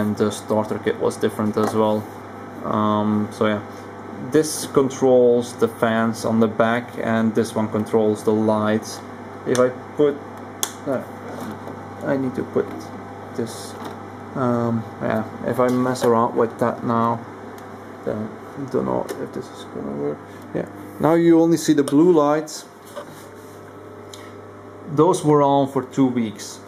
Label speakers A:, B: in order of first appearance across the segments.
A: and the starter kit was different as well. So yeah, this controls the fans on the back, and this one controls the lights. If I put, I need to put this. Yeah, if I mess around with that now, then I don't know if this is gonna work. Yeah, now you only see the blue lights. Those were on for 2 weeks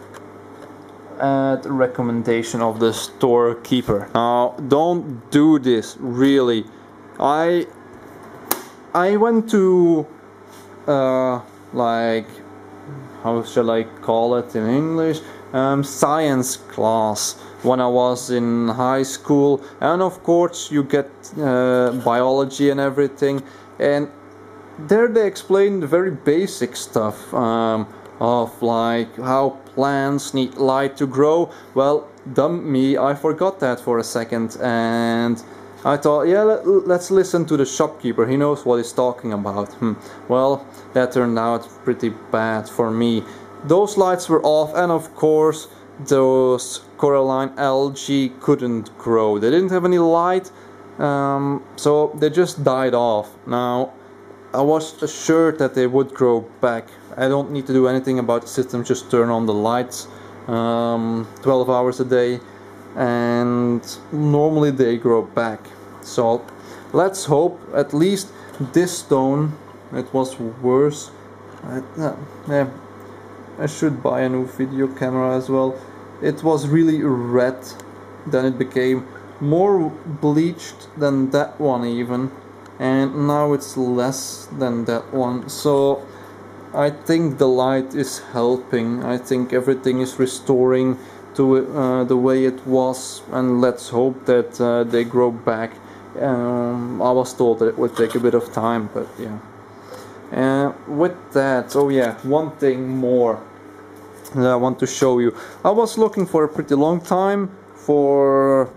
A: at the recommendation of the storekeeper. Now don't do this, really. I went to like, how shall I call it in English, science class when I was in high school, and of course you get biology and everything, and there they explain the very basic stuff of like how plants need light to grow. Well, dumb me, I forgot that for a second, and I thought, yeah, let's listen to the shopkeeper, he knows what he's talking about. Well, that turned out pretty bad for me. Those lights were off, and of course those coralline algae couldn't grow. They didn't have any light, so they just died off. Now, I was assured that they would grow back. I don't need to do anything about the system, just turn on the lights 12 hours a day, and normally they grow back. So let's hope. At least this stone, it was worse. Yeah, I should buy a new video camera as well. It was really red, then it became more bleached than that one even, and now it's less than that one. So I think the light is helping. I think everything is restoring to the way it was, and let's hope that they grow back. I was told that it would take a bit of time, but yeah. With that, oh yeah, one thing more that I want to show you. I was looking for a pretty long time for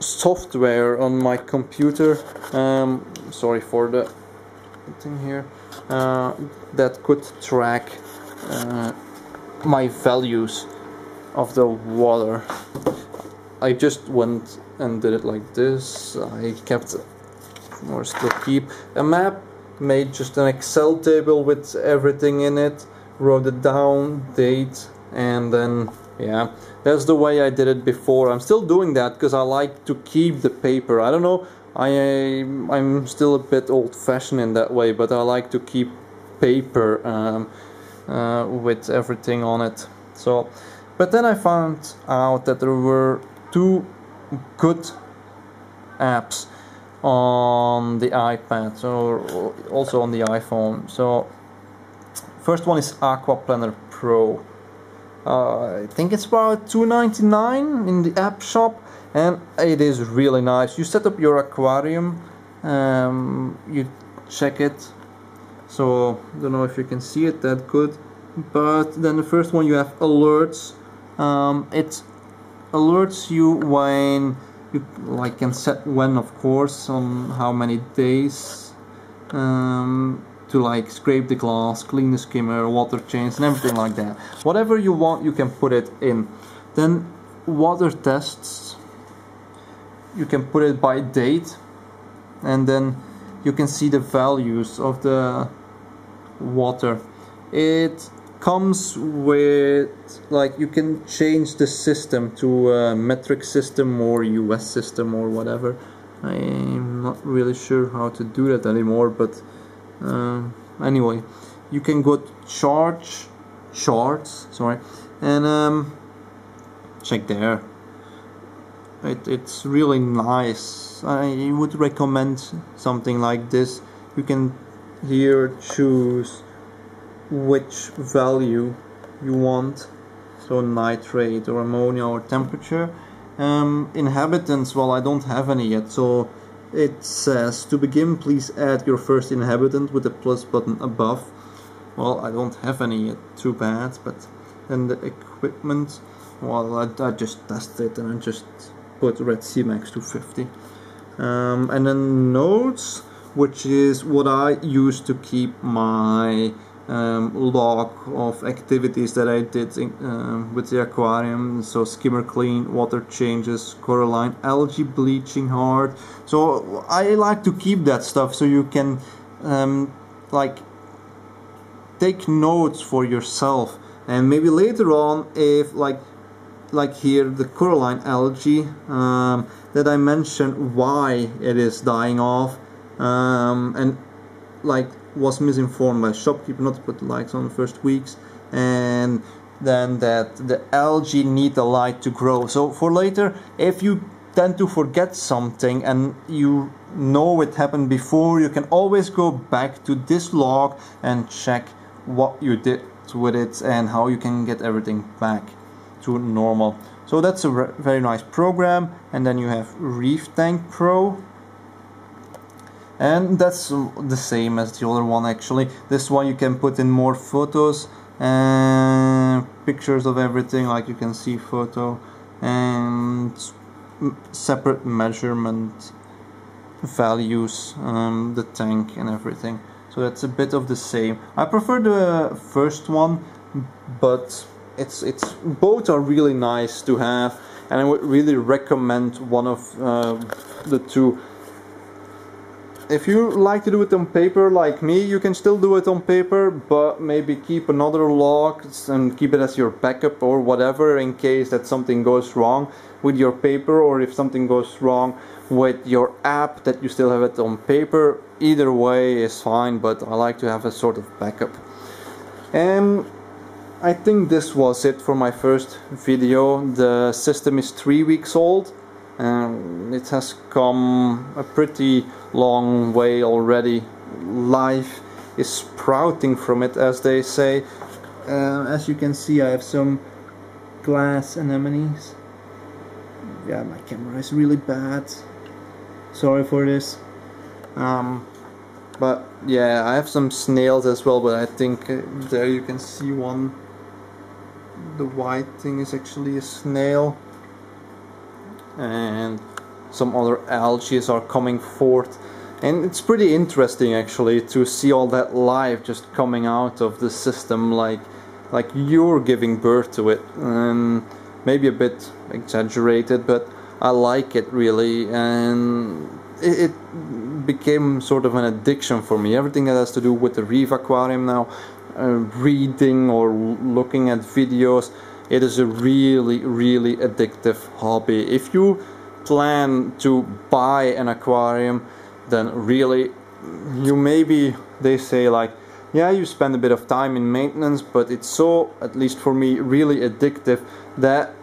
A: software on my computer. Sorry for the thing here. That could track my values of the water. I just went and did it like this. I kept, or still keep, a map, made just an Excel table with everything in it, wrote it down, date, and then yeah, that's the way I did it before. I'm still doing that because I like to keep the paper. I don't know, I'm still a bit old-fashioned in that way, but I like to keep paper with everything on it. So, but then I found out that there were two good apps on the iPad, or also on the iPhone. So first one is Aqua Planner Pro. I think it's about $2.99 in the app shop, and it is really nice. You set up your aquarium, you check it. So don't know if you can see it that good, but then the first one, you have alerts. It alerts you when you can set when, of course, on how many days to like scrape the glass, clean the skimmer, water change, and everything like that. Whatever you want, you can put it in. Then water tests, you can put it by date, and then you can see the values of the water. It comes with, like, you can change the system to a metric system or US system or whatever. I'm not really sure how to do that anymore, but anyway, you can go to charts, sorry, and check there. It's really nice. I would recommend something like this. You can here choose which value you want, so nitrate or ammonia or temperature. Inhabitants, well, I don't have any yet, so it says, to begin, please add your first inhabitant with the plus button above. Well, I don't have any yet, too bad. But then the equipment, well, I just tested and I just put Red Sea Max to 50. And then nodes, which is what I use to keep my log of activities that I did with the aquarium. So skimmer clean, water changes, coralline, algae bleaching hard. So I like to keep that stuff so you can like take notes for yourself, and maybe later on, if like here the coralline algae that I mentioned why it is dying off, and like was misinformed by shopkeeper not to put the lights on the first weeks, and then that the algae need the light to grow. So for later, if you tend to forget something and you know it happened before, you can always go back to this log and check what you did with it and how you can get everything back to normal. So that's a very nice program. And then you have Reef Tank Pro, and that's the same as the other one actually. This one you can put in more photos and pictures of everything, like you can see photo and separate measurement values, the tank and everything. So that's a bit of the same. I prefer the first one, but it's both are really nice to have, and I would really recommend one of the two. If you like to do it on paper like me, you can still do it on paper, but maybe keep another log and keep it as your backup or whatever, in case that something goes wrong with your paper, or if something goes wrong with your app, that you still have it on paper. Either way is fine, but I like to have a sort of backup. And I think this was it for my first video. The system is 3 weeks old, and it has come a pretty long way already. Life is sprouting from it, as they say. As you can see, I have some glass anemones. Yeah, my camera is really bad, sorry for this. But yeah, I have some snails as well, but I think there you can see one. The white thing is actually a snail, and some other algae are coming forth, and it's pretty interesting actually to see all that life just coming out of the system, like you're giving birth to it. And maybe a bit exaggerated, but I like it really, and it became sort of an addiction for me. Everything that has to do with the reef aquarium now, reading or looking at videos, it is a really addictive hobby. If you plan to buy an aquarium, then really you maybe, they say like, yeah, you spend a bit of time in maintenance, but it's so, at least for me, really addictive that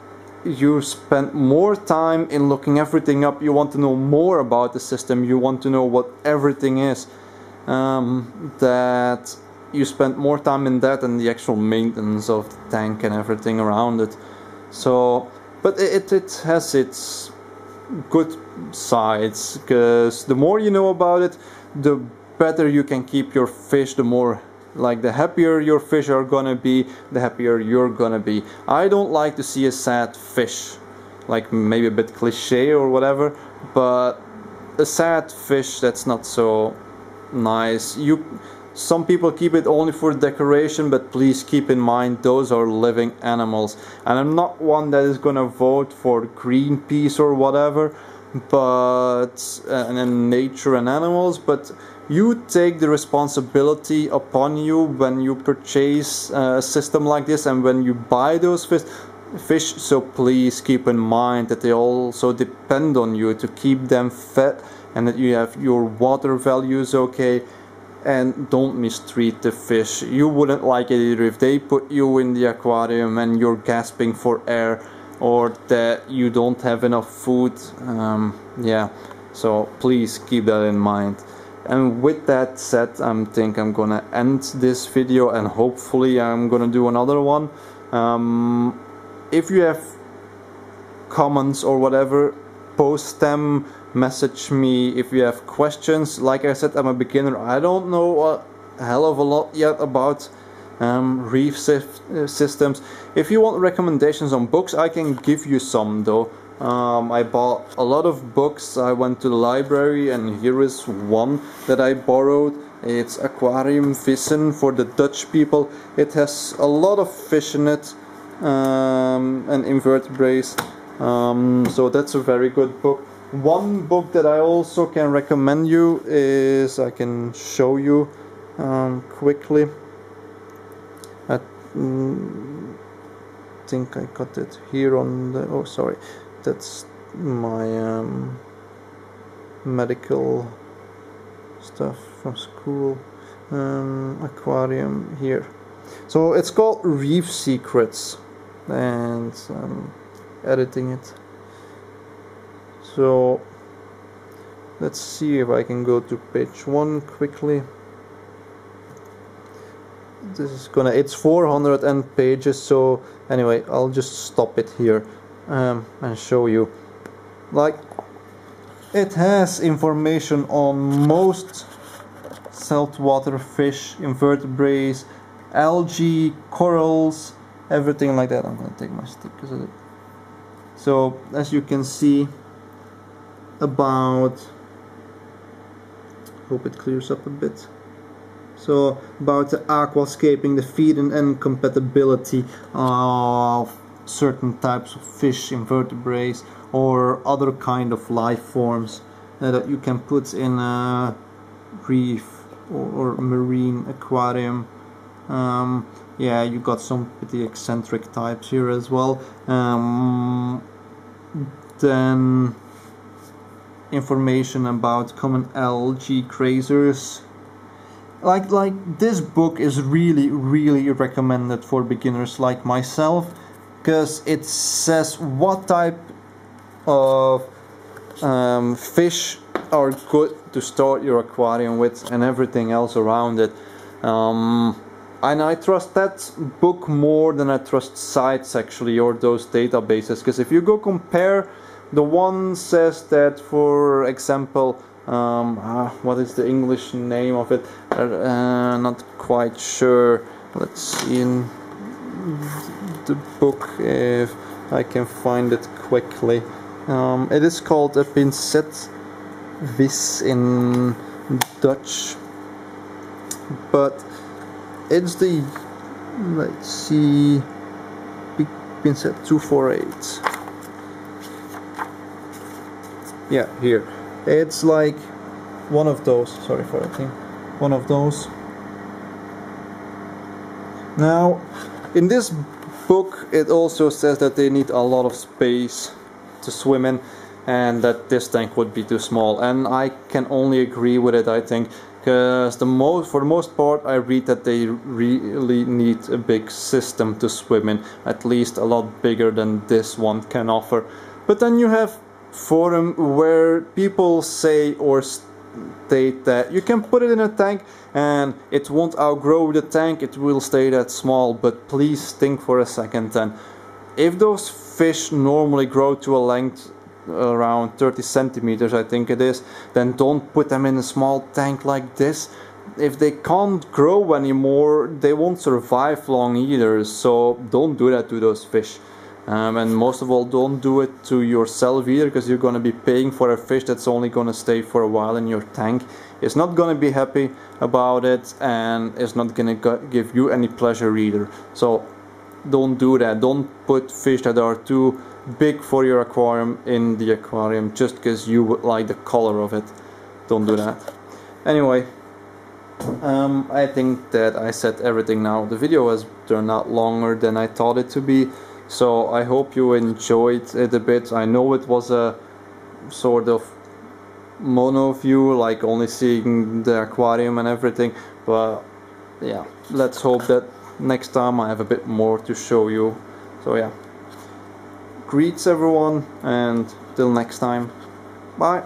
A: you spend more time in looking everything up. You want to know more about the system, you want to know what everything is, that you spend more time in that than the actual maintenance of the tank and everything around it. So, but it has its good sides, because the more you know about it, the better you can keep your fish, the more, like, the happier your fish are gonna be, the happier you're gonna be. I don't like to see a sad fish, like maybe a bit cliche or whatever, but a sad fish, that's not so nice. Some people keep it only for decoration, but please keep in mind those are living animals. And I'm not one that is gonna vote for Greenpeace or whatever, but and then nature and animals, but you take the responsibility upon you when you purchase a system like this and when you buy those fish. So please keep in mind that they also depend on you to keep them fed, and that you have your water values okay, and don't mistreat the fish. You wouldn't like it either if they put you in the aquarium and you're gasping for air, or that you don't have enough food. Yeah, so please keep that in mind. And with that said, I think I'm gonna end this video, and hopefully I'm gonna do another one. If you have comments or whatever, post them, message me if you have questions. Like I said, I'm a beginner. I don't know a hell of a lot yet about reef systems. If you want recommendations on books, I can give you some though. I bought a lot of books. I went to the library, and here is one that I borrowed. It's Aquarium Vissen for the Dutch people. It has a lot of fish in it and invertebrates, so that's a very good book. One book that I also can recommend you is, I can show you quickly. I think I got it here on the, oh sorry, that's my medical stuff from school. Aquarium here. So it's called Reef Secrets, and I'm editing it. So let's see if I can go to page 1 quickly. This is gonna, it's 400 pages, so anyway, I'll just stop it here and show you. Like, it has information on most saltwater fish, invertebrates, algae, corals, everything like that. I'm gonna take my stickers of it. So as you can see, about, hope it clears up a bit. So about the aquascaping, the feed and compatibility of certain types of fish, invertebrates, or other kind of life forms that you can put in a reef or marine aquarium. Yeah, you got some pretty eccentric types here as well. Then information about common algae crazers. Like this book is really recommended for beginners like myself, because it says what type of fish are good to start your aquarium with and everything else around it. And I trust that book more than I trust sites actually, or those databases, because if you go compare, the one says that, for example, what is the English name of it? Not quite sure. Let's see in the book if I can find it quickly. It is called a pincet vis in Dutch, but it's the, let's see, big pincet 248. Yeah, here. It's like one of those, sorry for that thing, one of those. Now, in this book it also says that they need a lot of space to swim in, and that this tank would be too small, and I can only agree with it, I think, because for the most part I read that they really need a big system to swim in, at least a lot bigger than this one can offer. But then you have forum where people say or state that you can put it in a tank and it won't outgrow the tank, it will stay that small. But please think for a second then. If those fish normally grow to a length around 30 centimeters, I think it is, then don't put them in a small tank like this. If they can't grow anymore, they won't survive long either, so don't do that to those fish. And most of all, don't do it to yourself either, because you're going to be paying for a fish that's only going to stay for a while in your tank. It's not going to be happy about it, and it's not going to give you any pleasure either. So don't do that. Don't put fish that are too big for your aquarium in the aquarium just because you would like the color of it. Don't do that. Anyway, I think that I said everything now. The video has turned out longer than I thought it to be. So I hope you enjoyed it a bit. I know it was a sort of mono view, like only seeing the aquarium and everything, but yeah, let's hope that next time I have a bit more to show you. So yeah, greets everyone, and till next time, bye.